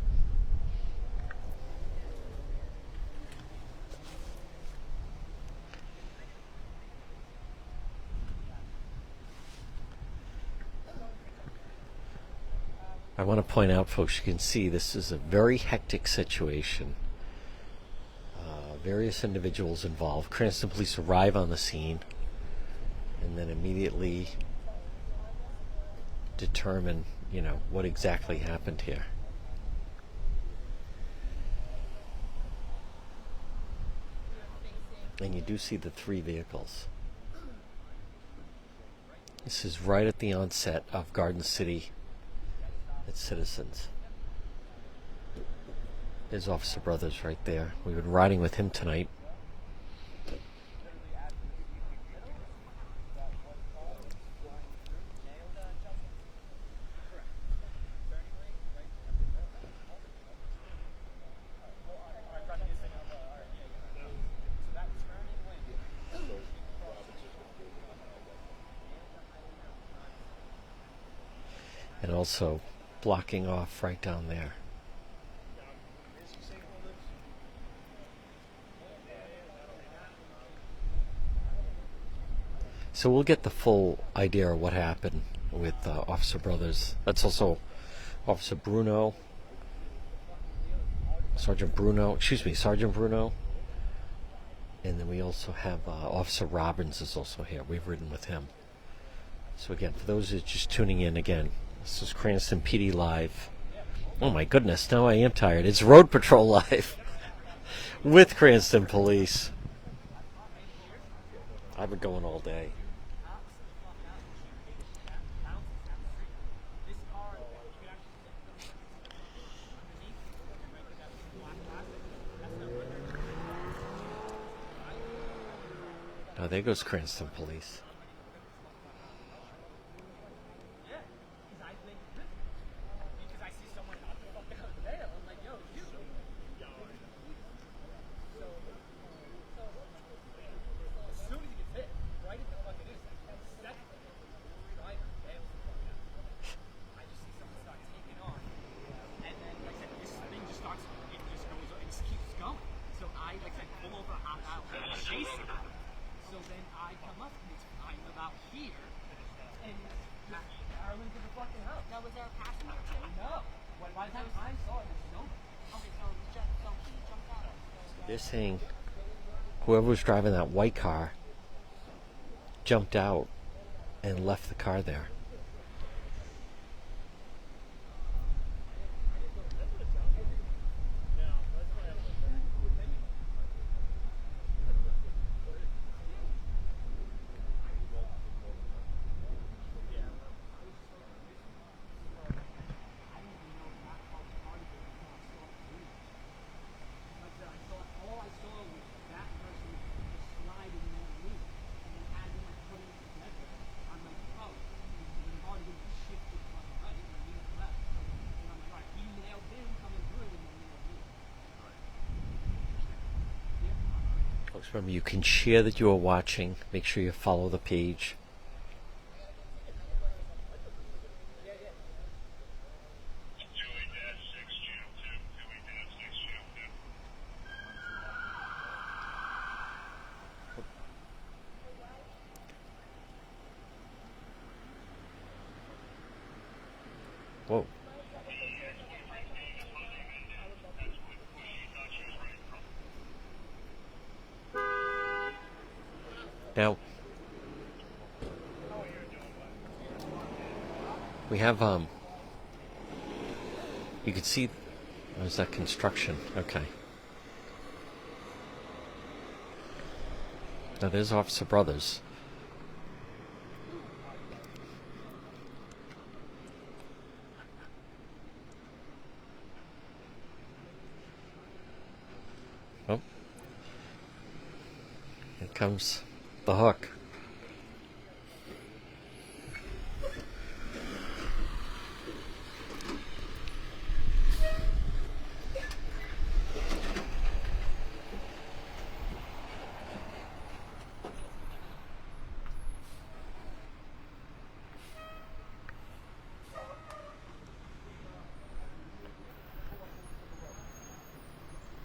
I want to point out, folks, you can see this is a very hectic situation. Various individuals involved. Cranston Police arrive on the scene and then immediately determine, what exactly happened here. And you do see the 3 vehicles. This is right at the onset of Garden City at Citizens. There's Officer Brothers right there. We've been riding with him tonight. And also blocking off right down there. So we'll get the full idea of what happened with Officer Brothers. That's also Officer Bruno. Sergeant Bruno. And then we also have Officer Robbins is also here. We've ridden with him. So again, for those who are just tuning in again, this is Cranston PD Live. Oh my goodness, now I am tired. It's Rhode Patrol Live with Cranston Police. I've been going all day. there goes Cranston Police. They're saying whoever was driving that white car jumped out and left the car there. Folks, remember, you can share that you are watching. Make sure you follow the page. Whoa. Now, we have, you can see, there's that construction. Okay. Now, there's Officer Brothers. Oh. Here comes the hook.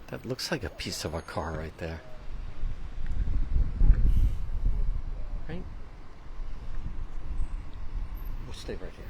That looks like a piece of a car right there. Right? We'll stay right here.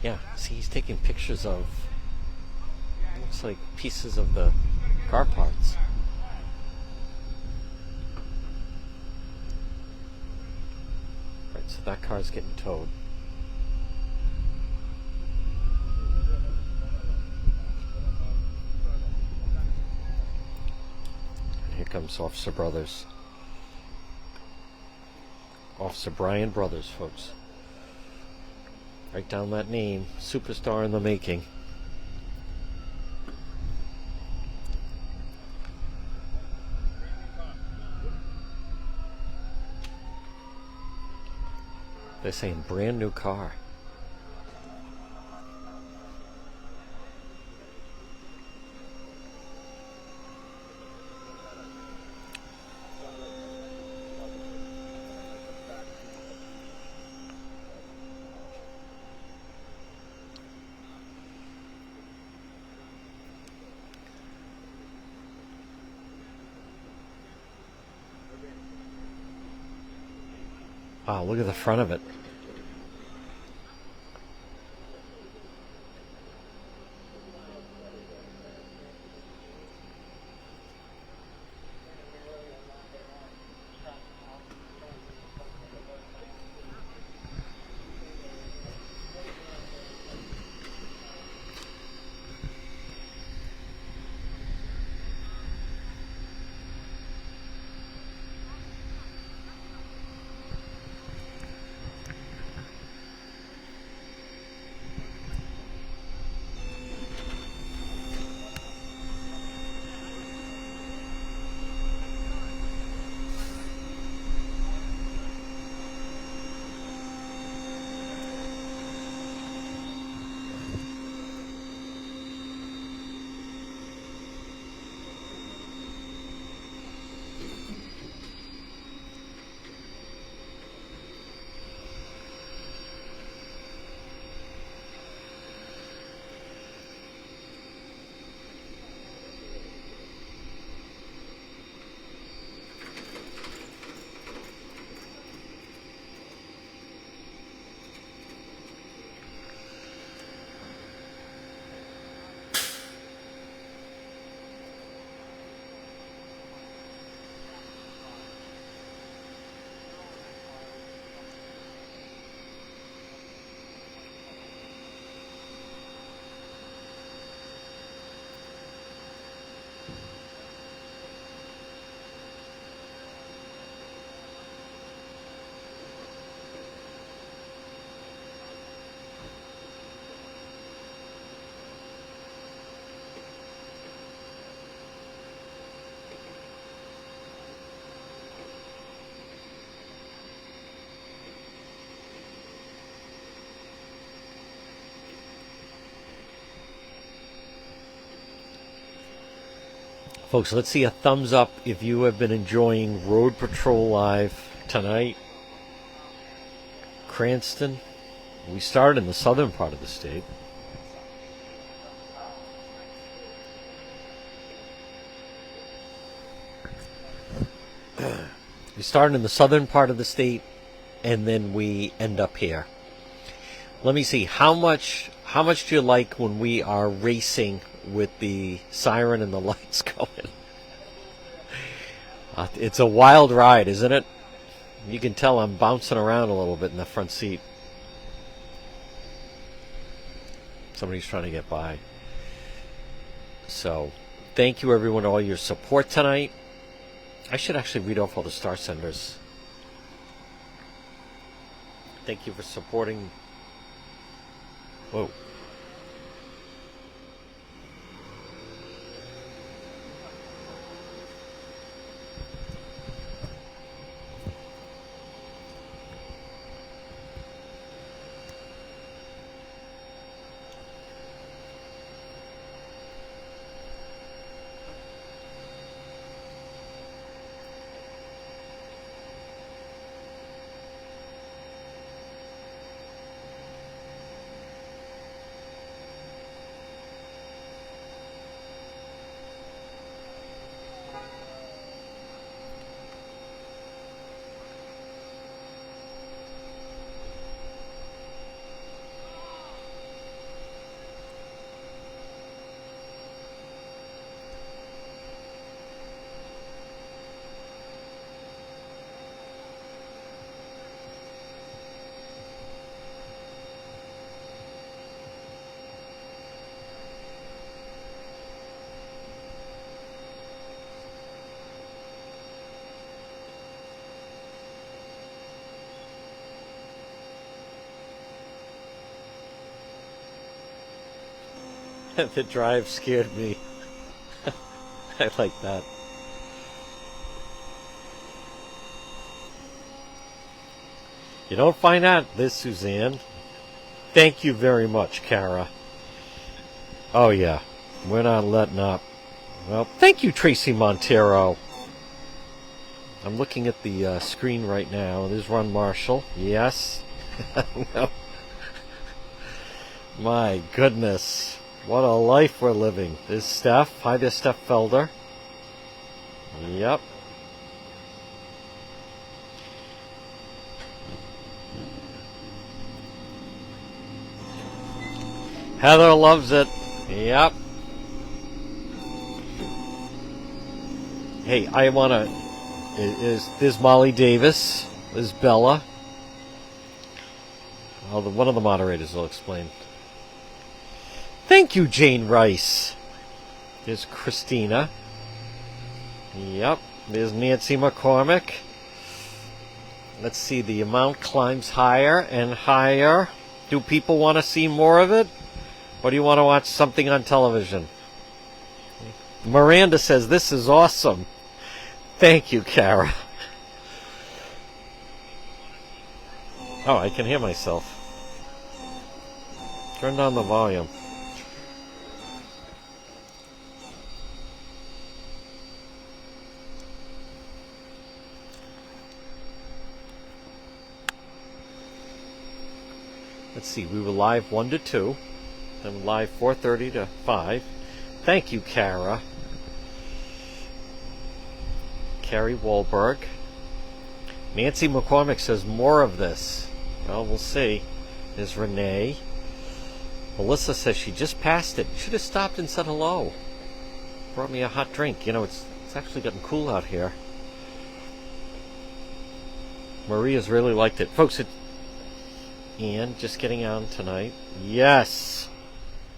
Yeah, see, he's taking pictures of, looks like pieces of the car parts. Right, so that car's getting towed. And here comes Officer Brothers. Officer Brian Brothers, folks. Write down that name. Superstar in the making. They're saying brand new car. Wow, look at the front of it. Folks, let's see a thumbs up if you have been enjoying Rhode Patrol Live tonight. Cranston. We started in the southern part of the state. We started in the southern part of the state, and then we end up here. Let me see, how much do you like when we are racing with the siren and the lights going? It's a wild ride, isn't it? You can tell I'm bouncing around a little bit in the front seat. Somebody's trying to get by. So, thank you everyone for all your support tonight. I should actually read off all the star senders. Thank you for supporting. Whoa. The drive scared me. I like that. You don't find out this, Suzanne. Thank you very much, Kara. Oh, yeah. We're not letting up. Well, thank you, Tracy Montero. I'm looking at the screen right now. There's Ron Marshall. Yes. No. My goodness. What a life we're living. There's Steph. Hi there, Steph Felder. Yep. Heather loves it. Yep. Hey, I want to... There's Molly Davis. There's Bella. Well, one of the moderators will explain. Thank you, Jane Rice. There's Christina. Yep. There's Nancy McCormick. Let's see. The amount climbs higher and higher. Do people want to see more of it? Or do you want to watch something on television? Miranda says, this is awesome. Thank you, Kara. Oh, I can hear myself. Turn down the volume. Let's see, we were live 1 to 2, then live 4:30 to 5. Thank you, Kara. Carrie Wahlberg. Nancy McCormick says more of this. Well, we'll see. There's Renee. Melissa says she just passed it. Should have stopped and said hello. Brought me a hot drink. You know, it's actually getting cool out here. Maria's really liked it. Folks, Ian, just getting on tonight. Yes!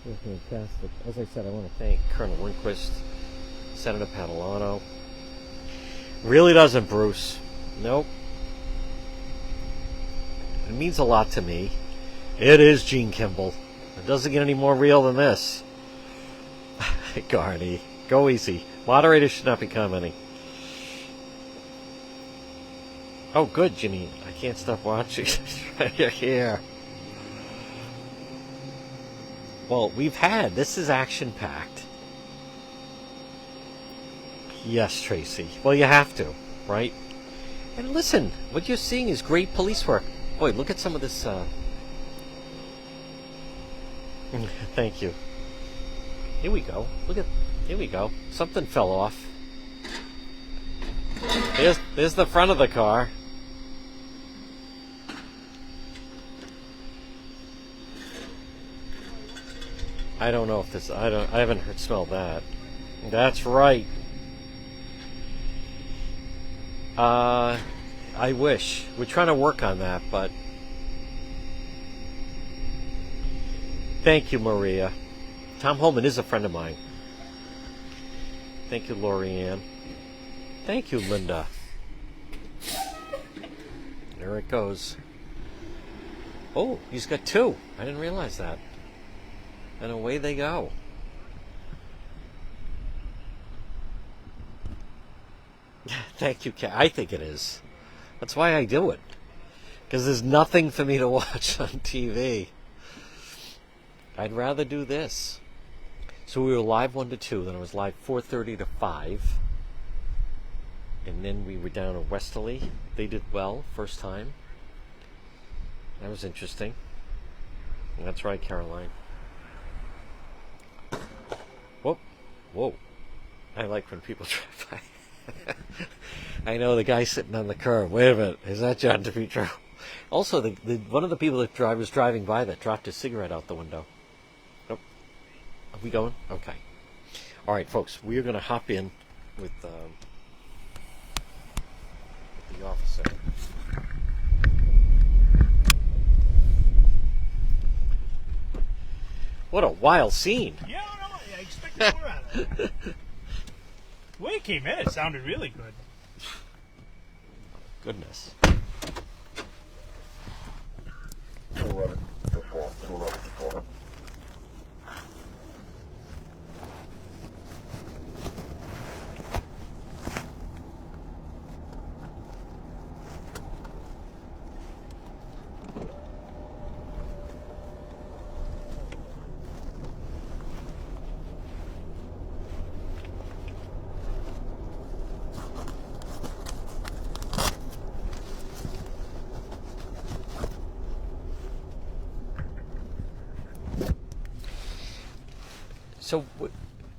Fantastic. As I said, I want to thank Colonel Lindquist, Senator Padalano. Really doesn't, Bruce. Nope. It means a lot to me. It is Gene Kimball. It doesn't get any more real than this. Garney, go easy. Moderators should not be commenting. Oh, good, Janine. I can't stop watching. You're here. Well, this is action-packed. Yes, Tracy. Well, you have to, right? And listen, what you're seeing is great police work. Boy, look at some of this, Thank you. Here we go. Here we go. Something fell off. There's the front of the car. I don't know if this, I haven't smelled that. That's right. I wish. We're trying to work on that, but... Thank you, Maria. Tom Holman is a friend of mine. Thank you, Lorianne. Thank you, Linda. There it goes. Oh, he's got 2. I didn't realize that. And away they go. Thank you, Kat. I think it is. That's why I do it. Because there's nothing for me to watch on TV. I'd rather do this. So we were live 1 to 2, then it was live 4:30 to 5. And then we were down in Westerly. They did well, first time. That was interesting. And that's right, Caroline. Whoa. Whoa. I like when people drive by. I know the guy sitting on the curb. Wait a minute. Is that John DePietro? Also, one of the people that was driving by that dropped his cigarette out the window. Nope. Are we going? Okay. All right, folks. We are going to hop in with the officer. What a wild scene. Yeah, no, I expected more out of it. The way it came in, it sounded really good. Goodness. 211 before, 211 before.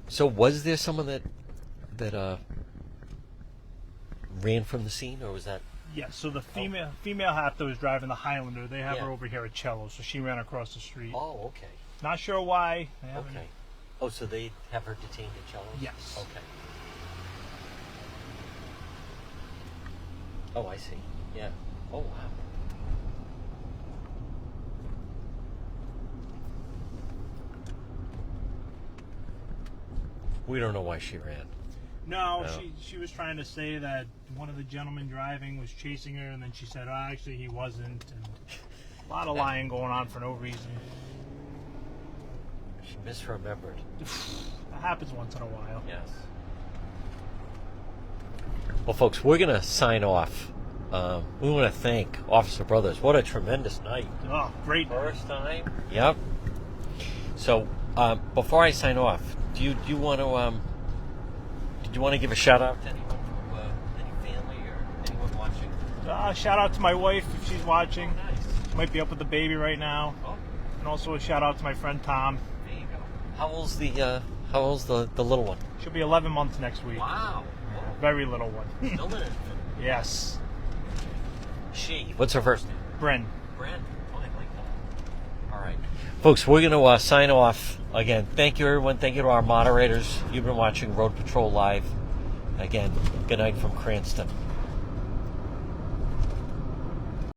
So was there someone that ran from the scene, or was that? Yeah, so the female half that was driving the Highlander, they have her over here at Cello, so she ran across the street. Oh, okay. Not sure why. They haven't- Okay. Oh, so they have her detained at Cello's? Yes. Okay. Oh, I see. Yeah. Oh, wow. We don't know why she ran. No, No. she was trying to say that one of the gentlemen driving was chasing her, and then she said, "Oh, actually, he wasn't." And a lot of lying going on for no reason. She misremembered. That happens once in a while. Yes. Well, folks, we're going to sign off. We want to thank Officer Brothers. What a tremendous night. Oh, great. First time. Yep. So, before I sign off, do you want to did you want to give a shout out to anyone from any family or anyone watching? Shout out to my wife if she's watching. Nice. She might be up with the baby right now. Oh, And also a shout out to my friend Tom. there you go. How old's the little one? She'll be 11 months next week. Wow. Very little one. Still an infant. Yes. She. What's her first name? Bren. Brand. Oh, I like that. All right. Folks, we're going to sign off. Again, thank you, everyone. Thank you to our moderators. You've been watching Rhode Patrol Live. Again, good night from Cranston.